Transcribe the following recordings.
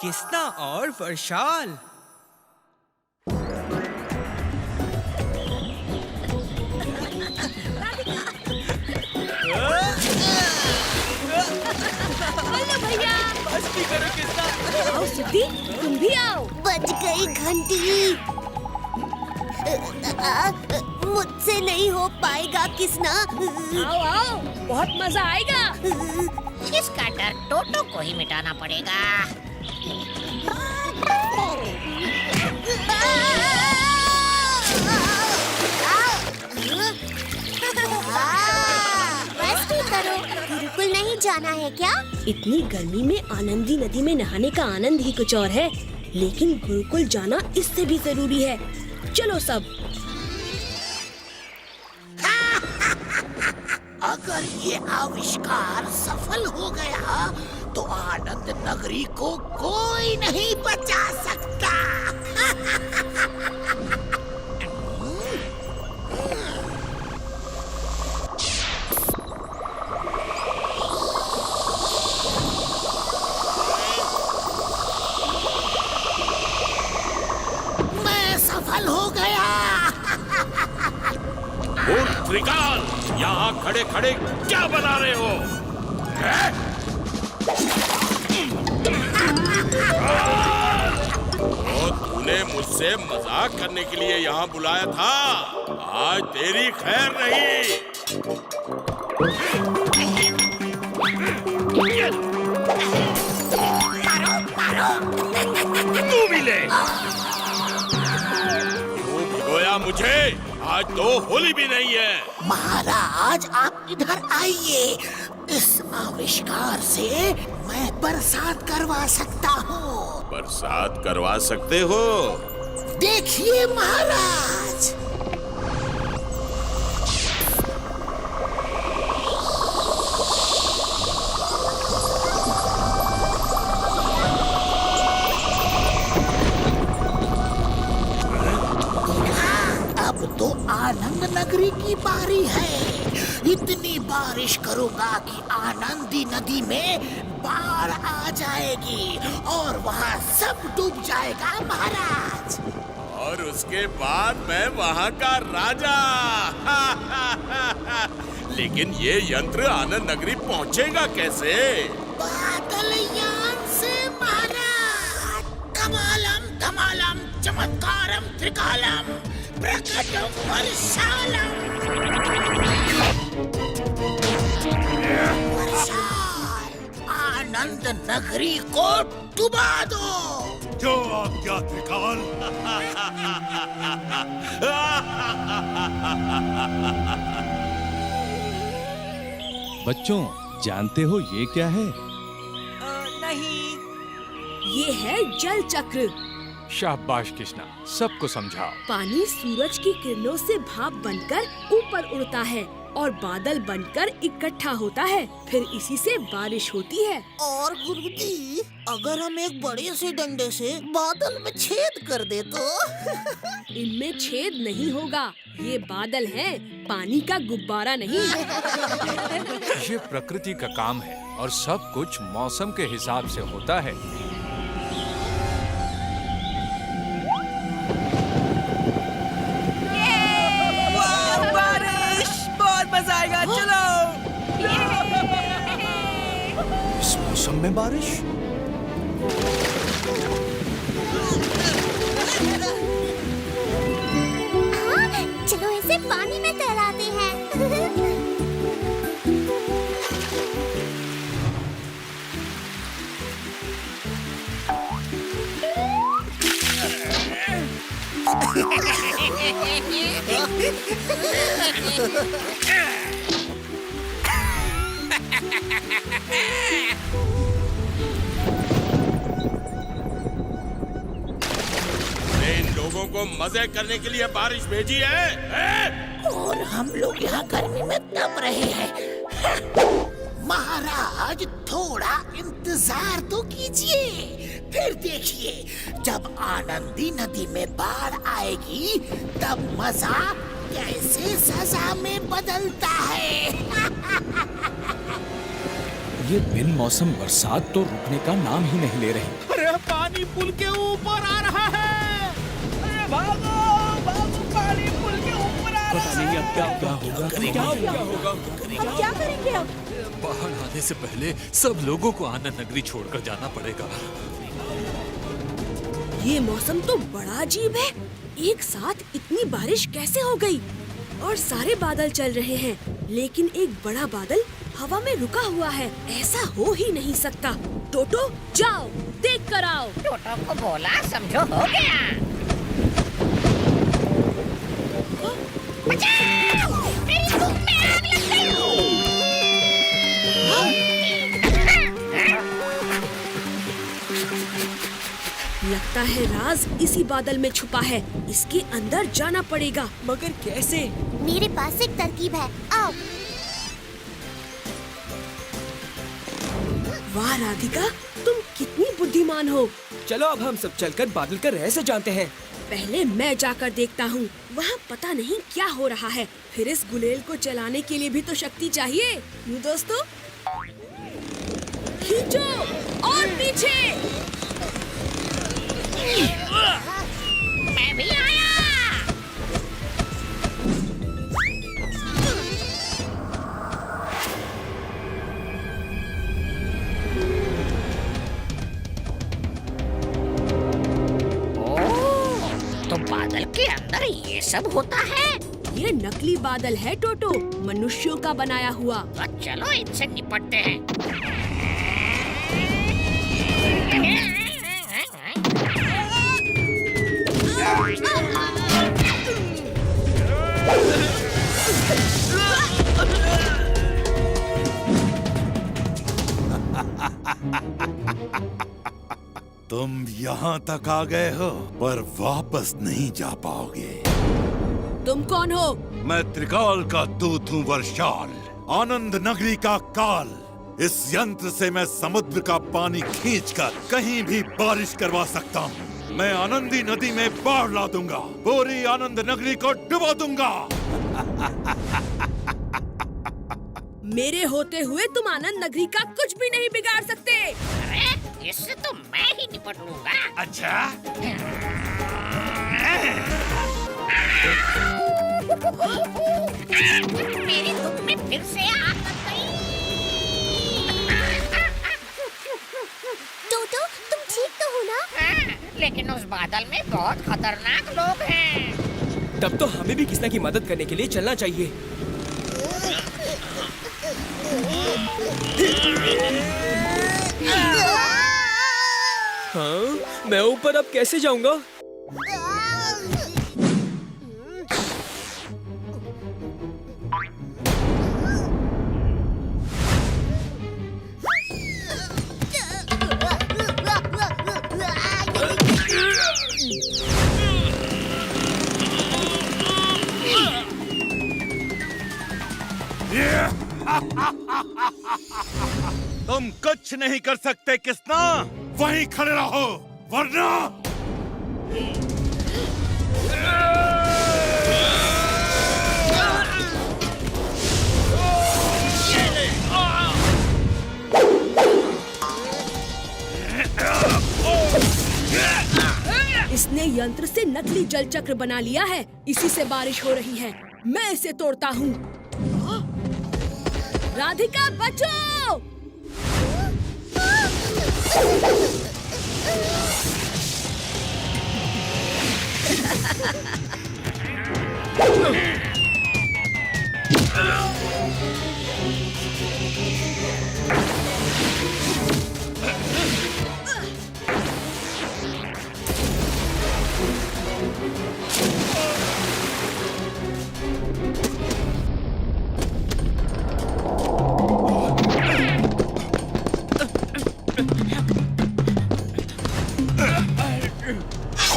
किसना और वर्षाल। हेलो भैया। बस भी करो किसना। आओ सिद्धि, तुम भी आओ। बज गई घंटी। मुझसे नहीं हो पाएगा किसना। आओ आओ, बहुत मजा आएगा। इसका डर टोटो को ही मिटाना पड़ेगा। बस भी करो, गुरुकुल नहीं जाना है क्या? इतनी गर्मी में आनंदी नदी में नहाने का आनंद ही कुछ और है, लेकिन गुरुकुल जाना इससे भी जरूरी है। चलो सब। अगर ये आविष्कार सफल हो गया तो आनंद नगरी को कोई नहीं बचा सकता। मैं सफल हो गया। त्रिकाल, यहाँ खड़े खड़े क्या बना रहे हो? तूने मुझसे मजाक करने के लिए यहाँ बुलाया था। आज तेरी खैर नहीं। तू भी ले। तू भिगोया मुझे। आज तो होली भी नहीं है। महाराज, आप इधर आइए। इस आविष्कार से मैं बरसात करवा सकता हूँ। बरसात करवा सकते हो? देखिए महाराज। अब तो आनंद नगरी की बारी है। इतनी बारिश करूंगा कि आनंदी नदी में बाढ़ आ जाएगी और वहाँ सब डूब जाएगा महाराज। और उसके बाद मैं वहाँ का राजा। लेकिन ये यंत्र आनंद नगरी पहुँचेगा कैसे? बादल यान से महाराज। कमालम धमालम चमत्कारम त्रिकालम प्रकटम वर्षालम। वर्षाल, आनंद नगरी को डुबा दो। जो आज्ञा त्रिकाल। बच्चों, जानते हो ये क्या है? नहीं। ये है जल चक्र। शाबाश कृष्णा, सबको समझाओ। पानी सूरज की किरणों से भाप बनकर ऊपर उड़ता है और बादल बनकर इकट्ठा होता है, फिर इसी से बारिश होती है। और गुरुजी, अगर हम एक बड़े से डंडे से बादल में छेद कर दे तो? इनमें छेद नहीं होगा। ये बादल हैं, पानी का गुब्बारा नहीं। ये प्रकृति का काम है और सब कुछ मौसम के हिसाब से होता है। बारिश, बहुत मजा आएगा। चलो। इस मौसम में बारिश? चलो इसे पानी में तैराते हैं। इन लोगों को मजे करने के लिए बारिश भेजी है? और हम लोग यहाँ गर्मी में दब रहे हैं। महाराज, थोड़ा इंतजार तो कीजिए। फिर देखिए, जब आनंदी नदी में बाढ़ आएगी तब मजा कैसे सजा में बदलता है। ये बिन मौसम बरसात तो रुकने का नाम ही नहीं ले रही। अरे पानी पुल के ऊपर आ रहा है। अरे भागो भागो, पानी पुल के ऊपर आ रहा है। अब क्या होगा? क्या होगा? हम क्या करेंगे अब? बाढ़ आने से पहले सब लोगों को आनंद नगरी छोड़कर जाना पड़ेगा। ये मौसम तो बड़ा अजीब है। एक साथ इतनी बारिश कैसे हो गई? और सारे बादल चल रहे हैं, लेकिन एक बड़ा बादल हवा में रुका हुआ है। ऐसा हो ही नहीं सकता। टोटो जाओ, देख कर आओ। टोटो को बोला, समझो हो गया। बचाओ! मेरी धूप में आग लग गई। लगता है राज इसी बादल में छुपा है। इसके अंदर जाना पड़ेगा। मगर कैसे? मेरे पास एक तरकीब है, आओ। वाह राधिका, तुम कितनी बुद्धिमान हो। चलो अब हम सब चलकर बादल का रहस्य जानते हैं। पहले मैं जाकर देखता हूँ। वहाँ पता नहीं क्या हो रहा है। फिर इस गुलेल को चलाने के लिए भी तो शक्ति चाहिए। यूँ दोस्तों, खींचो और पीछे। मैं भी आया। तो बादल के अंदर ये सब होता है। ये नकली बादल है टोटो, मनुष्यों का बनाया हुआ। तो चलो इनसे निपटते हैं। तुम यहाँ तक आ गए हो, पर वापस नहीं जा पाओगे। तुम कौन हो? मैं त्रिकाल का दूत हूँ, वर्षाल, आनंद नगरी का काल। इस यंत्र से मैं समुद्र का पानी खींचकर कहीं भी बारिश करवा सकता हूँ। मैं आनंदी नदी में बाढ़ ला दूंगा, पूरी आनंद नगरी को डुबा दूंगा। मेरे होते हुए तुम आनंद नगरी का कुछ भी नहीं बिगाड़ सकते। अरे इससे तो मैं ही निपट लूंगा। अच्छा? मेरी धूप में फिर से आग लग गई। टोटो, तुम ठीक तो हो ना? हाँ, लेकिन उस बादल में बहुत खतरनाक लोग हैं। तब तो हमें भी किसी की मदद करने के लिए चलना चाहिए। हाँ, मैं ऊपर अब कैसे जाऊंगा? तुम कुछ नहीं कर सकते किसना, वहीं खड़े रहो वरना। इसने यंत्र से नकली जल चक्र बना लिया है। इसी से बारिश हो रही है। मैं इसे तोड़ता हूँ। राधिका बचो!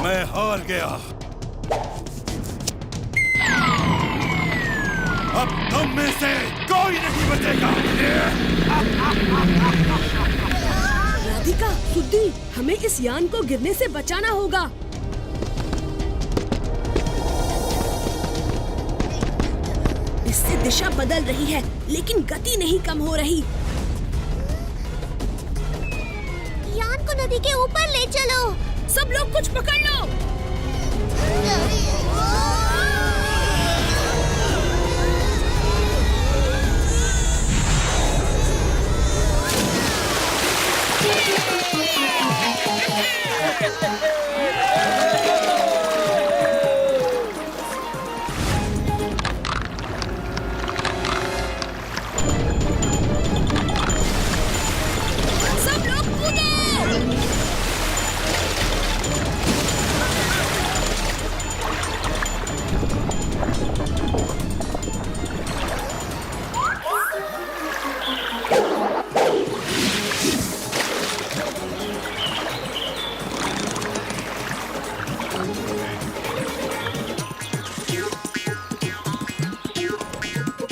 मैं हार गया। अब तुम में से कोई नहीं बचेगा। राधिका, सुद्दी, हमें इस यान को गिरने से बचाना होगा। इससे दिशा बदल रही है, लेकिन गति नहीं कम हो रही। किसान को नदी के ऊपर ले चलो। सब लोग कुछ पकड़ लो। सब लोग कूदो।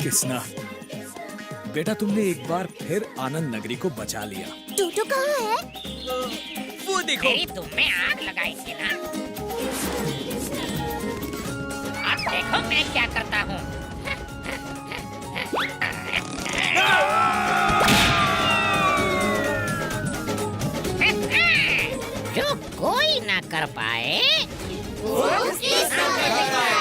किसना, बेटा तुमने एक बार फिर आनंद नगरी को बचा लिया। टूटू कहाँ है? वो देखो। मेरी तुम में आग लगाई थी ना। अब देखो मैं क्या करता हूँ। जो कोई ना कर पाए, वो उसके सामने दिखाए।